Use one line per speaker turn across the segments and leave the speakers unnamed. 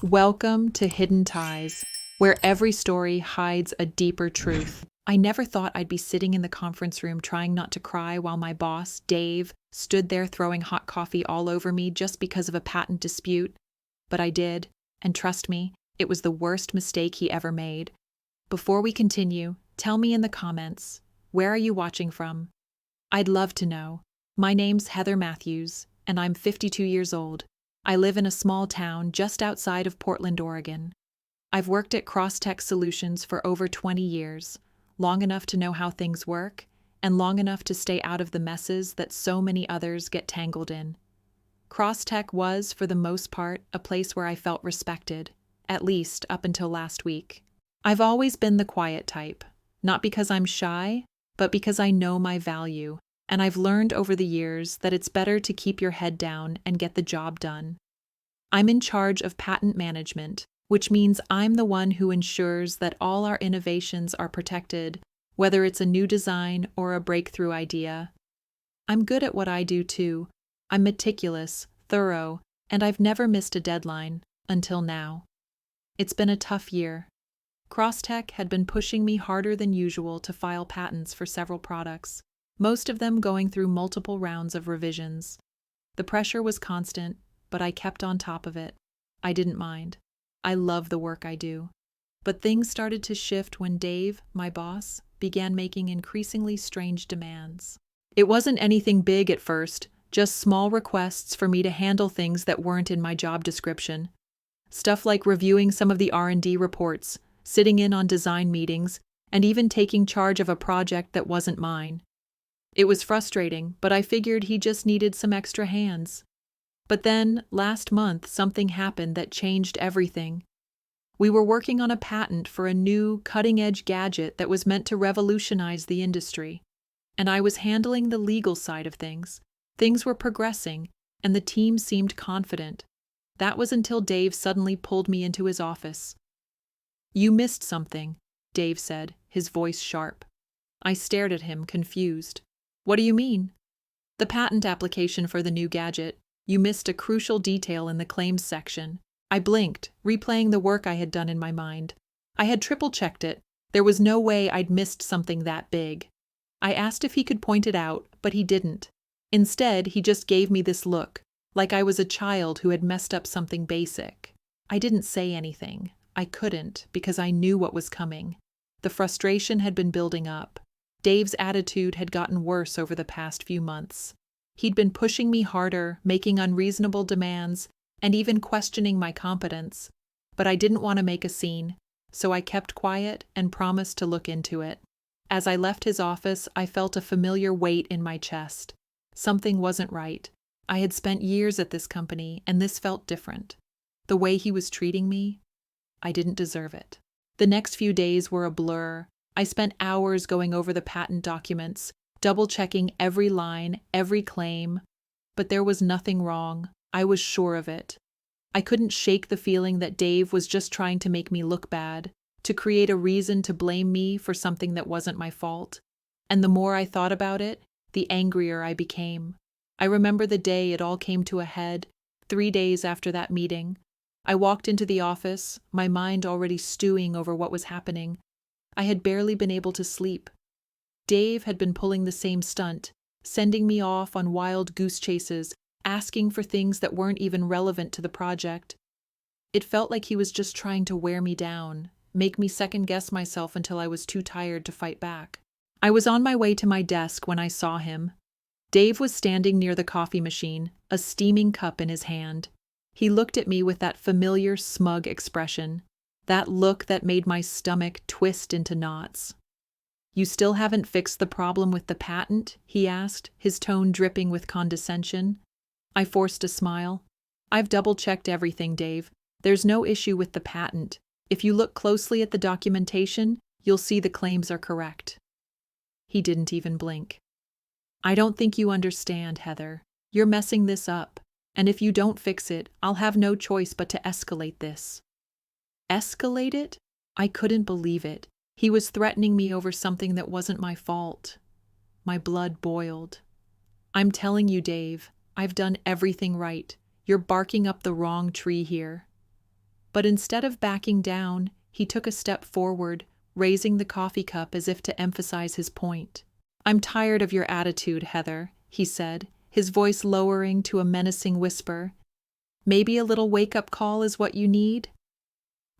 Welcome to Hidden Ties, where every story hides a deeper truth. I never thought I'd be sitting in the conference room trying not to cry while my boss, Dave, stood there throwing hot coffee all over me just because of a patent dispute. But I did, and trust me, it was the worst mistake he ever made. Before we continue, tell me in the comments, where are you watching from? I'd love to know. My name's Heather Matthews, and I'm 52 years old. I live in a small town just outside of Portland, Oregon. I've worked at Crosstech Solutions for over 20 years, long enough to know how things work, and long enough to stay out of the messes that so many others get tangled in. Crosstech was, for the most part, a place where I felt respected, at least up until last week. I've always been the quiet type, not because I'm shy, but because I know my value, and I've learned over the years that it's better to keep your head down and get the job done. I'm in charge of patent management, which means I'm the one who ensures that all our innovations are protected, whether it's a new design or a breakthrough idea. I'm good at what I do too. I'm meticulous, thorough, and I've never missed a deadline, until now. It's been a tough year. Crosstech had been pushing me harder than usual to file patents for several products, most of them going through multiple rounds of revisions. The pressure was constant, but I kept on top of it. I didn't mind. I love the work I do. But things started to shift when Dave, my boss, began making increasingly strange demands. It wasn't anything big at first, just small requests for me to handle things that weren't in my job description. Stuff like reviewing some of the R&D reports, sitting in on design meetings, and even taking charge of a project that wasn't mine. It was frustrating, but I figured he just needed some extra hands. But then, last month, something happened that changed everything. We were working on a patent for a new, cutting-edge gadget that was meant to revolutionize the industry. And I was handling the legal side of things. Things were progressing, and the team seemed confident. That was until Dave suddenly pulled me into his office. "You missed something," Dave said, his voice sharp. I stared at him, confused. "What do you mean?" "The patent application for the new gadget. You missed a crucial detail in the claims section." I blinked, replaying the work I had done in my mind. I had triple-checked it. There was no way I'd missed something that big. I asked if he could point it out, but he didn't. Instead, he just gave me this look, like I was a child who had messed up something basic. I didn't say anything. I couldn't, because I knew what was coming. The frustration had been building up. Dave's attitude had gotten worse over the past few months. He'd been pushing me harder, making unreasonable demands, and even questioning my competence. But I didn't want to make a scene, so I kept quiet and promised to look into it. As I left his office, I felt a familiar weight in my chest. Something wasn't right. I had spent years at this company, and this felt different. The way he was treating me, I didn't deserve it. The next few days were a blur. I spent hours going over the patent documents, double-checking every line, every claim. But there was nothing wrong. I was sure of it. I couldn't shake the feeling that Dave was just trying to make me look bad, to create a reason to blame me for something that wasn't my fault. And the more I thought about it, the angrier I became. I remember the day it all came to a head, 3 days after that meeting. I walked into the office, my mind already stewing over what was happening. I had barely been able to sleep. Dave had been pulling the same stunt, sending me off on wild goose chases, asking for things that weren't even relevant to the project. It felt like he was just trying to wear me down, make me second-guess myself until I was too tired to fight back. I was on my way to my desk when I saw him. Dave was standing near the coffee machine, a steaming cup in his hand. He looked at me with that familiar, smug expression, that look that made my stomach twist into knots. "You still haven't fixed the problem with the patent?" he asked, his tone dripping with condescension. I forced a smile. "I've double-checked everything, Dave. There's no issue with the patent. If you look closely at the documentation, you'll see the claims are correct." He didn't even blink. "I don't think you understand, Heather. You're messing this up. And if you don't fix it, I'll have no choice but to escalate this." Escalate it? I couldn't believe it. He was threatening me over something that wasn't my fault. My blood boiled. "I'm telling you, Dave, I've done everything right. You're barking up the wrong tree here." But instead of backing down, he took a step forward, raising the coffee cup as if to emphasize his point. "I'm tired of your attitude, Heather," he said, his voice lowering to a menacing whisper. "Maybe a little wake-up call is what you need?"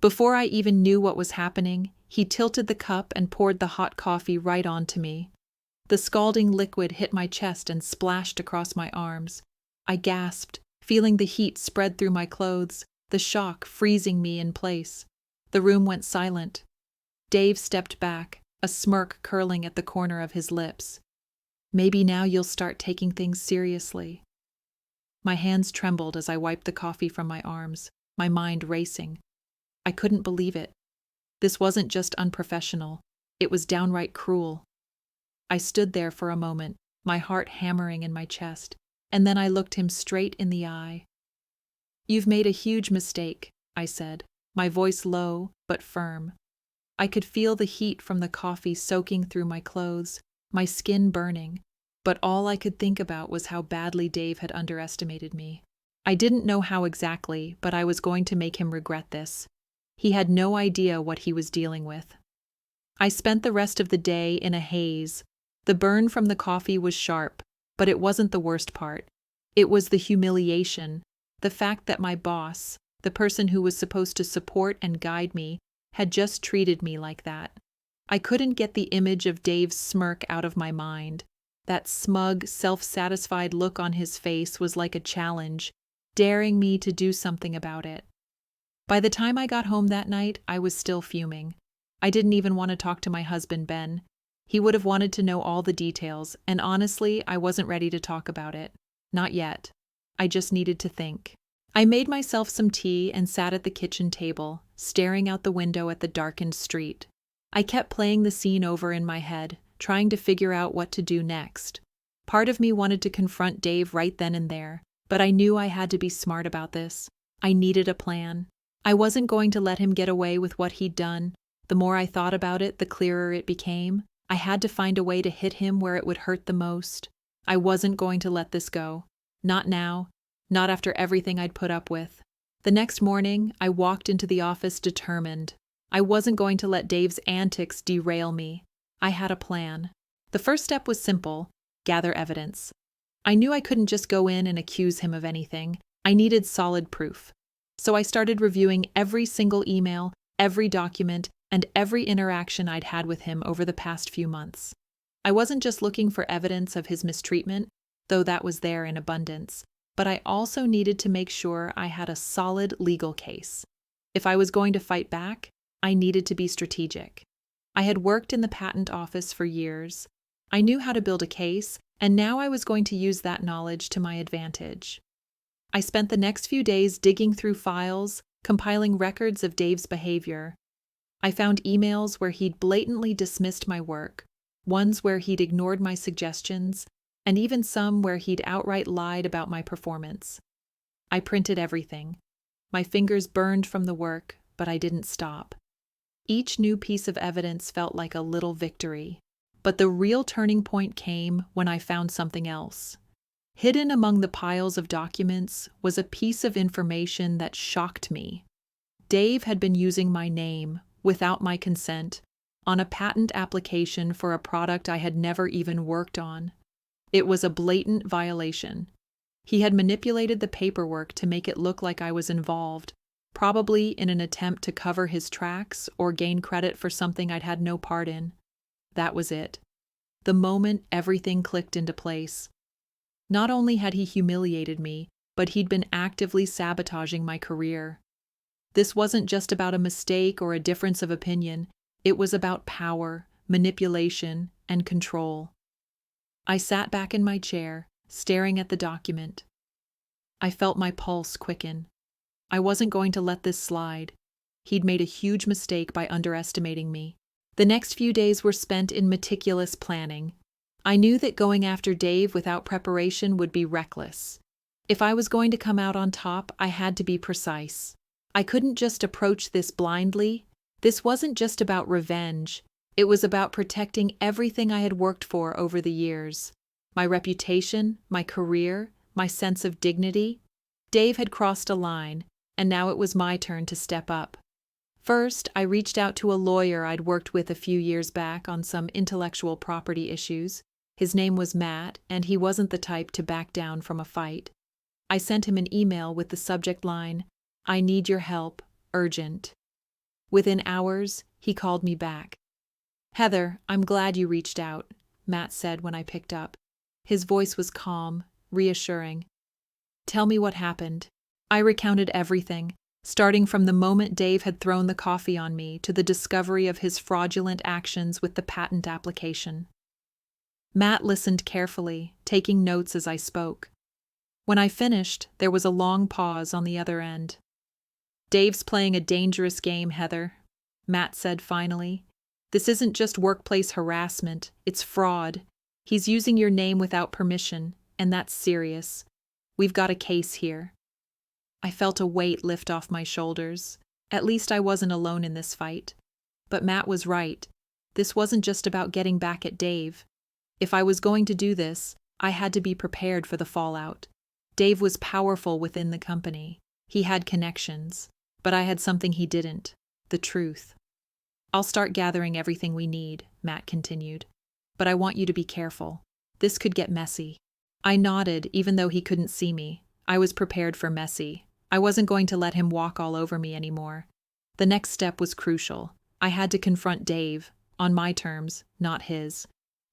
Before I even knew what was happening, he tilted the cup and poured the hot coffee right onto me. The scalding liquid hit my chest and splashed across my arms. I gasped, feeling the heat spread through my clothes, the shock freezing me in place. The room went silent. Dave stepped back, a smirk curling at the corner of his lips. "Maybe now you'll start taking things seriously." My hands trembled as I wiped the coffee from my arms, my mind racing. I couldn't believe it. This wasn't just unprofessional, it was downright cruel. I stood there for a moment, my heart hammering in my chest, and then I looked him straight in the eye. "You've made a huge mistake," I said, my voice low but firm. I could feel the heat from the coffee soaking through my clothes, my skin burning, but all I could think about was how badly Dave had underestimated me. I didn't know how exactly, but I was going to make him regret this. He had no idea what he was dealing with. I spent the rest of the day in a haze. The burn from the coffee was sharp, but it wasn't the worst part. It was the humiliation, the fact that my boss, the person who was supposed to support and guide me, had just treated me like that. I couldn't get the image of Dave's smirk out of my mind. That smug, self-satisfied look on his face was like a challenge, daring me to do something about it. By the time I got home that night, I was still fuming. I didn't even want to talk to my husband, Ben. He would have wanted to know all the details, and honestly, I wasn't ready to talk about it. Not yet. I just needed to think. I made myself some tea and sat at the kitchen table, staring out the window at the darkened street. I kept playing the scene over in my head, trying to figure out what to do next. Part of me wanted to confront Dave right then and there, but I knew I had to be smart about this. I needed a plan. I wasn't going to let him get away with what he'd done. The more I thought about it, the clearer it became. I had to find a way to hit him where it would hurt the most. I wasn't going to let this go. Not now. Not after everything I'd put up with. The next morning, I walked into the office determined. I wasn't going to let Dave's antics derail me. I had a plan. The first step was simple: gather evidence. I knew I couldn't just go in and accuse him of anything. I needed solid proof. So I started reviewing every single email, every document, and every interaction I'd had with him over the past few months. I wasn't just looking for evidence of his mistreatment, though that was there in abundance, but I also needed to make sure I had a solid legal case. If I was going to fight back, I needed to be strategic. I had worked in the patent office for years. I knew how to build a case, and now I was going to use that knowledge to my advantage. I spent the next few days digging through files, compiling records of Dave's behavior. I found emails where he'd blatantly dismissed my work, ones where he'd ignored my suggestions, and even some where he'd outright lied about my performance. I printed everything. My fingers burned from the work, but I didn't stop. Each new piece of evidence felt like a little victory. But the real turning point came when I found something else. Hidden among the piles of documents was a piece of information that shocked me. Dave had been using my name, without my consent, on a patent application for a product I had never even worked on. It was a blatant violation. He had manipulated the paperwork to make it look like I was involved, probably in an attempt to cover his tracks or gain credit for something I'd had no part in. That was it. The moment everything clicked into place. Not only had he humiliated me, but he'd been actively sabotaging my career. This wasn't just about a mistake or a difference of opinion. It was about power, manipulation, and control. I sat back in my chair, staring at the document. I felt my pulse quicken. I wasn't going to let this slide. He'd made a huge mistake by underestimating me. The next few days were spent in meticulous planning. I knew that going after Dave without preparation would be reckless. If I was going to come out on top, I had to be precise. I couldn't just approach this blindly. This wasn't just about revenge. It was about protecting everything I had worked for over the years. My reputation, my career, my sense of dignity. Dave had crossed a line, and now it was my turn to step up. First, I reached out to a lawyer I'd worked with a few years back on some intellectual property issues. His name was Matt, and he wasn't the type to back down from a fight. I sent him an email with the subject line, "I need your help, urgent." Within hours, he called me back. "Heather, I'm glad you reached out," Matt said when I picked up. His voice was calm, reassuring. "Tell me what happened." I recounted everything, starting from the moment Dave had thrown the coffee on me to the discovery of his fraudulent actions with the patent application. Matt listened carefully, taking notes as I spoke. When I finished, there was a long pause on the other end. "Dave's playing a dangerous game, Heather," Matt said finally. "This isn't just workplace harassment, it's fraud. He's using your name without permission, and that's serious. We've got a case here." I felt a weight lift off my shoulders. At least I wasn't alone in this fight. But Matt was right. This wasn't just about getting back at Dave. If I was going to do this, I had to be prepared for the fallout. Dave was powerful within the company. He had connections. But I had something he didn't: the truth. "I'll start gathering everything we need," Matt continued. "But I want you to be careful. This could get messy." I nodded, even though he couldn't see me. I was prepared for messy. I wasn't going to let him walk all over me anymore. The next step was crucial. I had to confront Dave, on my terms, not his.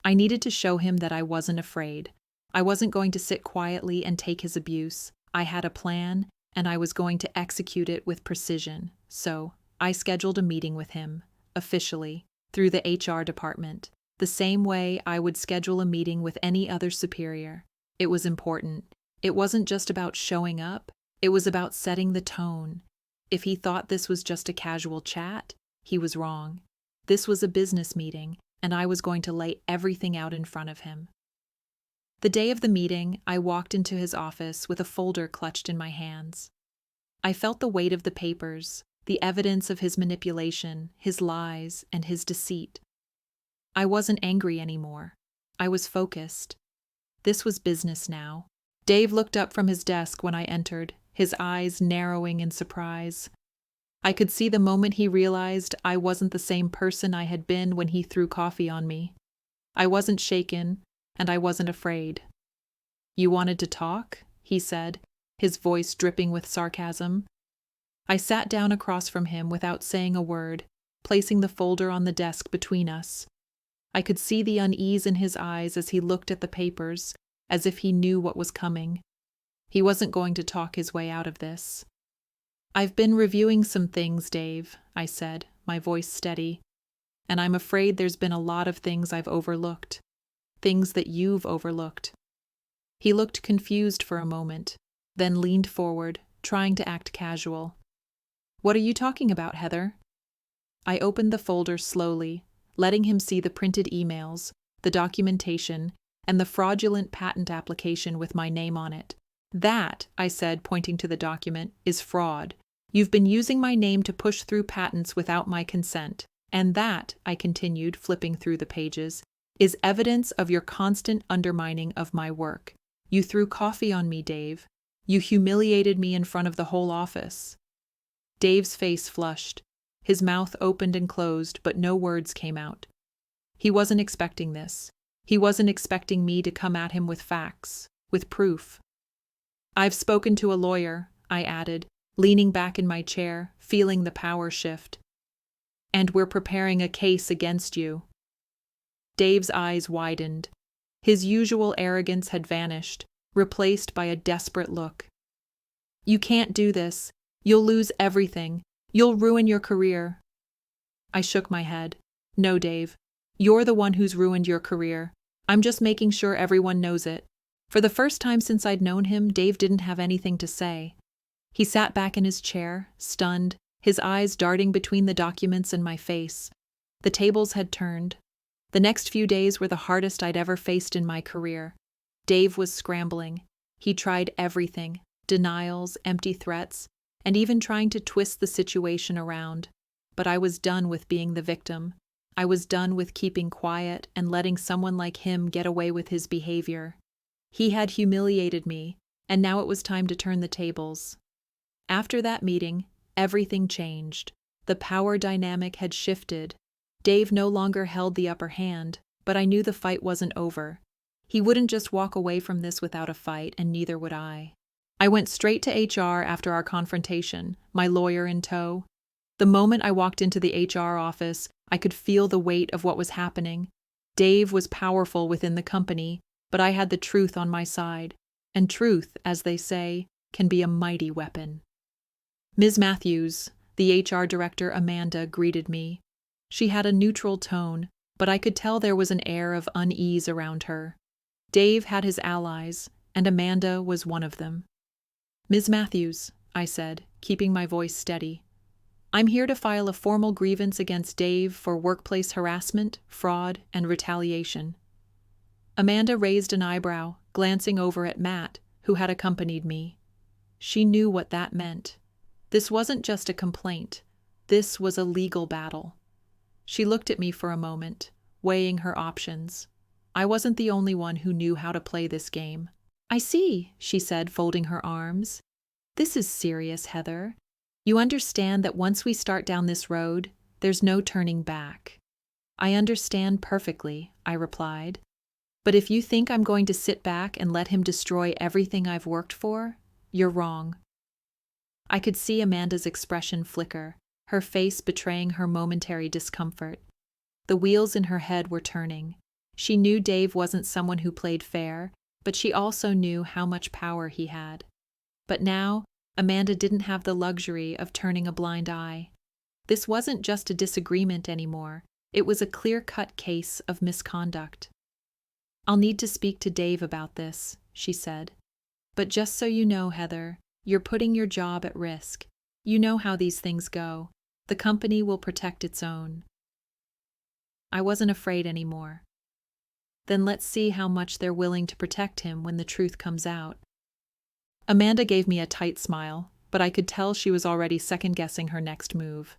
I needed to show him that I wasn't afraid. I wasn't going to sit quietly and take his abuse. I had a plan, and I was going to execute it with precision. So, I scheduled a meeting with him, officially, through the HR department, the same way I would schedule a meeting with any other superior. It was important. It wasn't just about showing up, it was about setting the tone. If he thought this was just a casual chat, he was wrong. This was a business meeting, and I was going to lay everything out in front of him. The day of the meeting, I walked into his office with a folder clutched in my hands. I felt the weight of the papers, the evidence of his manipulation, his lies, and his deceit. I wasn't angry anymore. I was focused. This was business now. Dave looked up from his desk when I entered, his eyes narrowing in surprise. I could see the moment he realized I wasn't the same person I had been when he threw coffee on me. I wasn't shaken, and I wasn't afraid. "You wanted to talk?" he said, his voice dripping with sarcasm. I sat down across from him without saying a word, placing the folder on the desk between us. I could see the unease in his eyes as he looked at the papers, as if he knew what was coming. He wasn't going to talk his way out of this. "I've been reviewing some things, Dave," I said, my voice steady. "And I'm afraid there's been a lot of things I've overlooked. Things that you've overlooked." He looked confused for a moment, then leaned forward, trying to act casual. "What are you talking about, Heather?" I opened the folder slowly, letting him see the printed emails, the documentation, and the fraudulent patent application with my name on it. "That," I said, pointing to the document, "is fraud. You've been using my name to push through patents without my consent. And that," I continued, flipping through the pages, "is evidence of your constant undermining of my work. You threw coffee on me, Dave. You humiliated me in front of the whole office." Dave's face flushed. His mouth opened and closed, but no words came out. He wasn't expecting this. He wasn't expecting me to come at him with facts, with proof. "I've spoken to a lawyer," I added, leaning back in my chair, feeling the power shift. "And we're preparing a case against you." Dave's eyes widened. His usual arrogance had vanished, replaced by a desperate look. "You can't do this. You'll lose everything. You'll ruin your career." I shook my head. "No, Dave. You're the one who's ruined your career. I'm just making sure everyone knows it." For the first time since I'd known him, Dave didn't have anything to say. He sat back in his chair, stunned, his eyes darting between the documents and my face. The tables had turned. The next few days were the hardest I'd ever faced in my career. Dave was scrambling. He tried everything: denials, empty threats, and even trying to twist the situation around. But I was done with being the victim. I was done with keeping quiet and letting someone like him get away with his behavior. He had humiliated me, and now it was time to turn the tables. After that meeting, everything changed. The power dynamic had shifted. Dave no longer held the upper hand, but I knew the fight wasn't over. He wouldn't just walk away from this without a fight, and neither would I. I went straight to HR after our confrontation, my lawyer in tow. The moment I walked into the HR office, I could feel the weight of what was happening. Dave was powerful within the company, but I had the truth on my side. And truth, as they say, can be a mighty weapon. Ms. Matthews, the HR director Amanda, greeted me. She had a neutral tone, but I could tell there was an air of unease around her. Dave had his allies, and Amanda was one of them. Ms. Matthews, I said, keeping my voice steady, I'm here to file a formal grievance against Dave for workplace harassment, fraud, and retaliation. Amanda raised an eyebrow, glancing over at Matt, who had accompanied me. She knew what that meant. This wasn't just a complaint. This was a legal battle. She looked at me for a moment, weighing her options. I wasn't the only one who knew how to play this game. I see, she said, folding her arms. This is serious, Heather. You understand that once we start down this road, there's no turning back. I understand perfectly, I replied. But if you think I'm going to sit back and let him destroy everything I've worked for, you're wrong. I could see Amanda's expression flicker, her face betraying her momentary discomfort. The wheels in her head were turning. She knew Dave wasn't someone who played fair, but she also knew how much power he had. But now, Amanda didn't have the luxury of turning a blind eye. This wasn't just a disagreement anymore. It was a clear-cut case of misconduct. I'll need to speak to Dave about this, she said. But just so you know, Heather, you're putting your job at risk. You know how these things go. The company will protect its own. I wasn't afraid anymore. Then let's see how much they're willing to protect him when the truth comes out. Amanda gave me a tight smile, but I could tell she was already second-guessing her next move.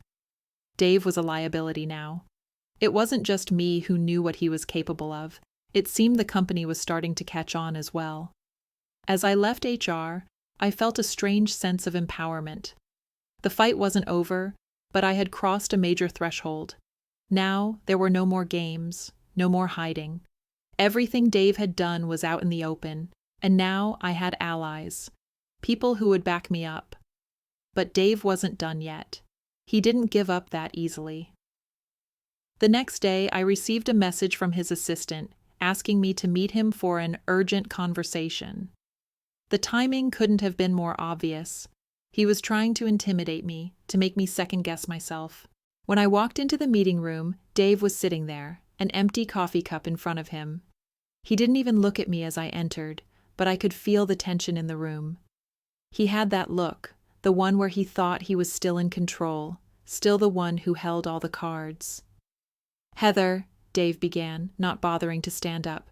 Dave was a liability now. It wasn't just me who knew what he was capable of. It seemed the company was starting to catch on as well. As I left HR, I felt a strange sense of empowerment. The fight wasn't over, but I had crossed a major threshold. Now there were no more games, no more hiding. Everything Dave had done was out in the open, and now I had allies. People who would back me up. But Dave wasn't done yet. He didn't give up that easily. The next day, I received a message from his assistant, asking me to meet him for an urgent conversation. The timing couldn't have been more obvious. He was trying to intimidate me, to make me second-guess myself. When I walked into the meeting room, Dave was sitting there, an empty coffee cup in front of him. He didn't even look at me as I entered, but I could feel the tension in the room. He had that look, the one where he thought he was still in control, still the one who held all the cards. Heather, Dave began, not bothering to stand up.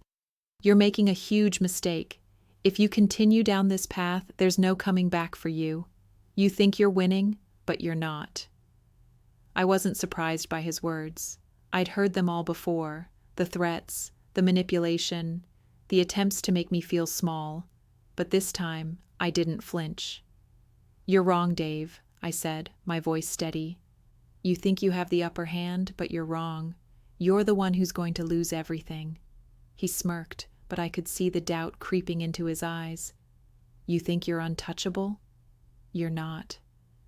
You're making a huge mistake. If you continue down this path, there's no coming back for you. You think you're winning, but you're not. I wasn't surprised by his words. I'd heard them all before, the threats, the manipulation, the attempts to make me feel small. But this time, I didn't flinch. You're wrong, Dave, I said, my voice steady. You think you have the upper hand, but you're wrong. You're the one who's going to lose everything. He smirked, but I could see the doubt creeping into his eyes. You think you're untouchable? You're not.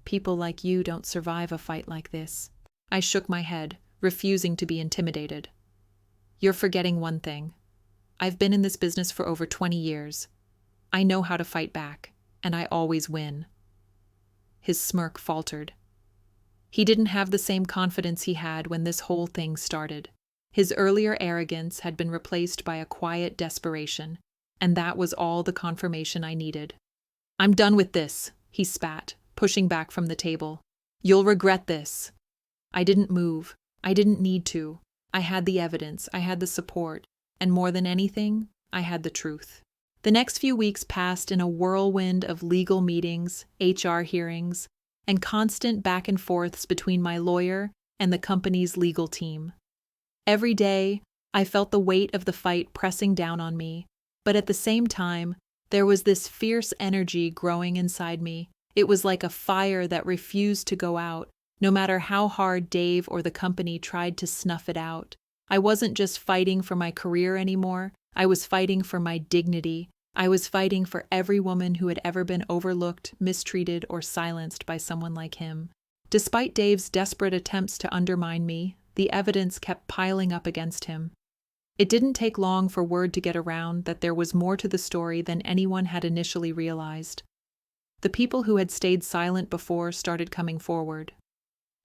People like you don't survive a fight like this. I shook my head, refusing to be intimidated. You're forgetting one thing. I've been in this business for over 20 years. I know how to fight back, and I always win. His smirk faltered. He didn't have the same confidence he had when this whole thing started. His earlier arrogance had been replaced by a quiet desperation, and that was all the confirmation I needed. I'm done with this, he spat, pushing back from the table. You'll regret this. I didn't move. I didn't need to. I had the evidence, I had the support, and more than anything, I had the truth. The next few weeks passed in a whirlwind of legal meetings, HR hearings, and constant back and forths between my lawyer and the company's legal team. Every day, I felt the weight of the fight pressing down on me, but at the same time, there was this fierce energy growing inside me. It was like a fire that refused to go out, no matter how hard Dave or the company tried to snuff it out. I wasn't just fighting for my career anymore, I was fighting for my dignity. I was fighting for every woman who had ever been overlooked, mistreated, or silenced by someone like him. Despite Dave's desperate attempts to undermine me, the evidence kept piling up against him. It didn't take long for word to get around that there was more to the story than anyone had initially realized. The people who had stayed silent before started coming forward.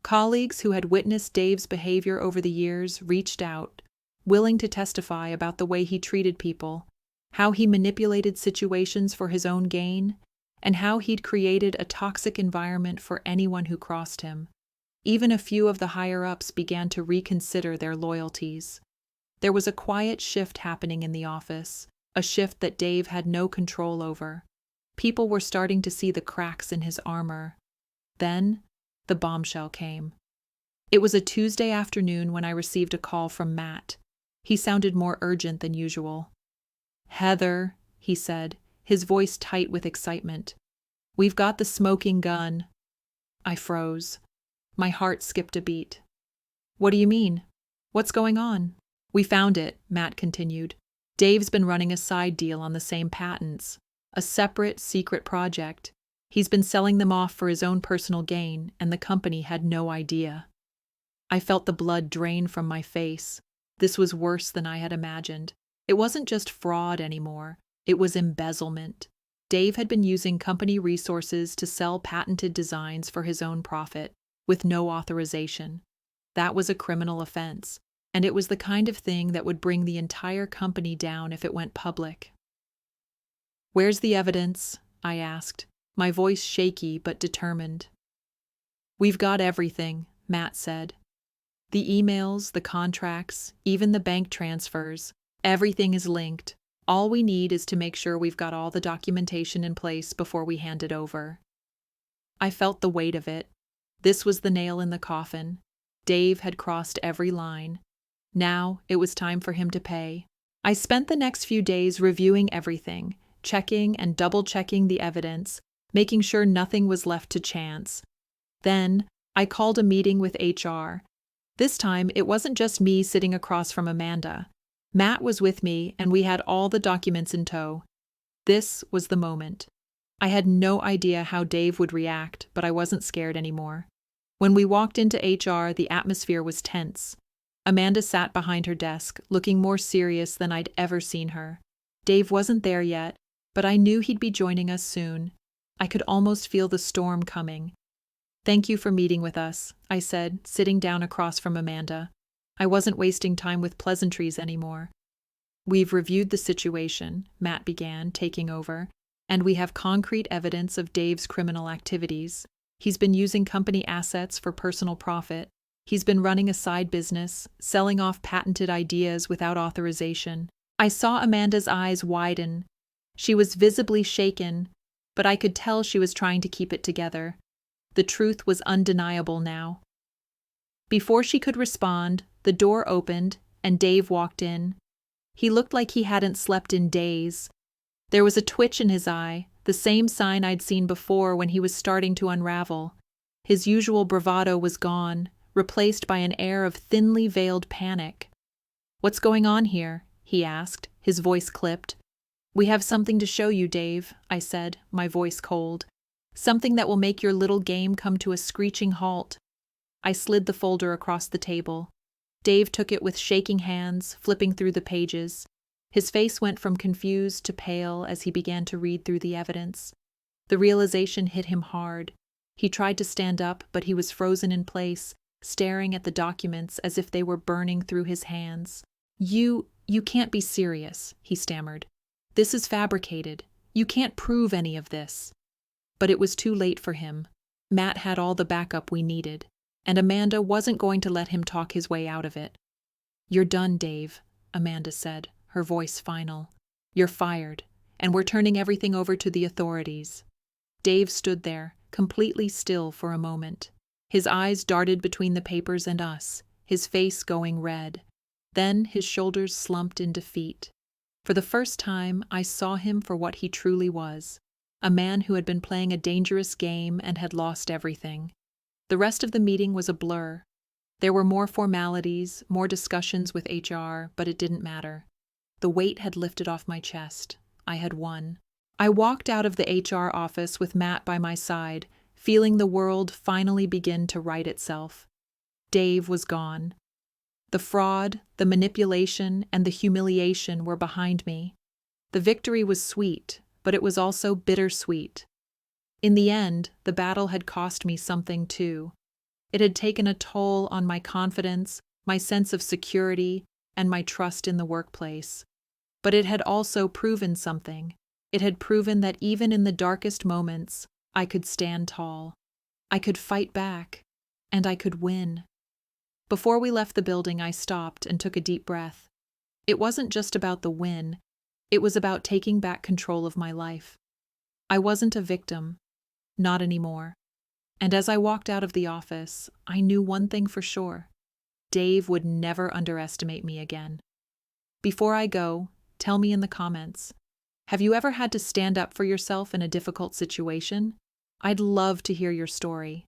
Colleagues who had witnessed Dave's behavior over the years reached out, willing to testify about the way he treated people, how he manipulated situations for his own gain, and how he'd created a toxic environment for anyone who crossed him. Even a few of the higher-ups began to reconsider their loyalties. There was a quiet shift happening in the office, a shift that Dave had no control over. People were starting to see the cracks in his armor. Then, the bombshell came. It was a Tuesday afternoon when I received a call from Matt. He sounded more urgent than usual. "Heather," he said, his voice tight with excitement. "We've got the smoking gun." I froze. My heart skipped a beat. "What do you mean? What's going on?" "We found it," Matt continued. "Dave's been running a side deal on the same patents, a separate, secret project. He's been selling them off for his own personal gain, and the company had no idea." I felt the blood drain from my face. This was worse than I had imagined. It wasn't just fraud anymore, it was embezzlement. Dave had been using company resources to sell patented designs for his own profit, with no authorization. That was a criminal offense, and it was the kind of thing that would bring the entire company down if it went public. "Where's the evidence?" I asked, my voice shaky but determined. "We've got everything," Matt said. "The emails, the contracts, even the bank transfers. Everything is linked. All we need is to make sure we've got all the documentation in place before we hand it over." I felt the weight of it. This was the nail in the coffin. Dave had crossed every line. Now it was time for him to pay. I spent the next few days reviewing everything, checking and double-checking the evidence, making sure nothing was left to chance. Then, I called a meeting with HR. This time, it wasn't just me sitting across from Amanda. Matt was with me, and we had all the documents in tow. This was the moment. I had no idea how Dave would react, but I wasn't scared anymore. When we walked into HR, the atmosphere was tense. Amanda sat behind her desk, looking more serious than I'd ever seen her. Dave wasn't there yet, but I knew he'd be joining us soon. I could almost feel the storm coming. "Thank you for meeting with us," I said, sitting down across from Amanda. I wasn't wasting time with pleasantries anymore. "We've reviewed the situation," Matt began, taking over, "and we have concrete evidence of Dave's criminal activities. He's been using company assets for personal profit. He's been running a side business, selling off patented ideas without authorization." I saw Amanda's eyes widen. She was visibly shaken, but I could tell she was trying to keep it together. The truth was undeniable now. Before she could respond, the door opened and Dave walked in. He looked like he hadn't slept in days. There was a twitch in his eye, the same sign I'd seen before when he was starting to unravel. His usual bravado was gone, replaced by an air of thinly veiled panic. "What's going on here?" he asked, his voice clipped. "We have something to show you, Dave," I said, my voice cold. "Something that will make your little game come to a screeching halt." I slid the folder across the table. Dave took it with shaking hands, flipping through the pages. His face went from confused to pale as he began to read through the evidence. The realization hit him hard. He tried to stand up, but he was frozen in place, staring at the documents as if they were burning through his hands. You can't be serious," he stammered. "This is fabricated. You can't prove any of this." But it was too late for him. Matt had all the backup we needed, and Amanda wasn't going to let him talk his way out of it. "You're done, Dave," Amanda said, her voice final. "You're fired, and we're turning everything over to the authorities." Dave stood there, completely still for a moment. His eyes darted between the papers and us, his face going red. Then his shoulders slumped in defeat. For the first time, I saw him for what he truly was, a man who had been playing a dangerous game and had lost everything. The rest of the meeting was a blur. There were more formalities, more discussions with HR, but it didn't matter. The weight had lifted off my chest. I had won. I walked out of the HR office with Matt by my side, feeling the world finally begin to right itself. Dave was gone. The fraud, the manipulation, and the humiliation were behind me. The victory was sweet, but it was also bittersweet. In the end, the battle had cost me something too. It had taken a toll on my confidence, my sense of security, and my trust in the workplace. But it had also proven something. It had proven that even in the darkest moments, I could stand tall. I could fight back, and I could win. Before we left the building, I stopped and took a deep breath. It wasn't just about the win. It was about taking back control of my life. I wasn't a victim. Not anymore. And as I walked out of the office, I knew one thing for sure. Dave would never underestimate me again. Before I go, tell me in the comments, have you ever had to stand up for yourself in a difficult situation? I'd love to hear your story.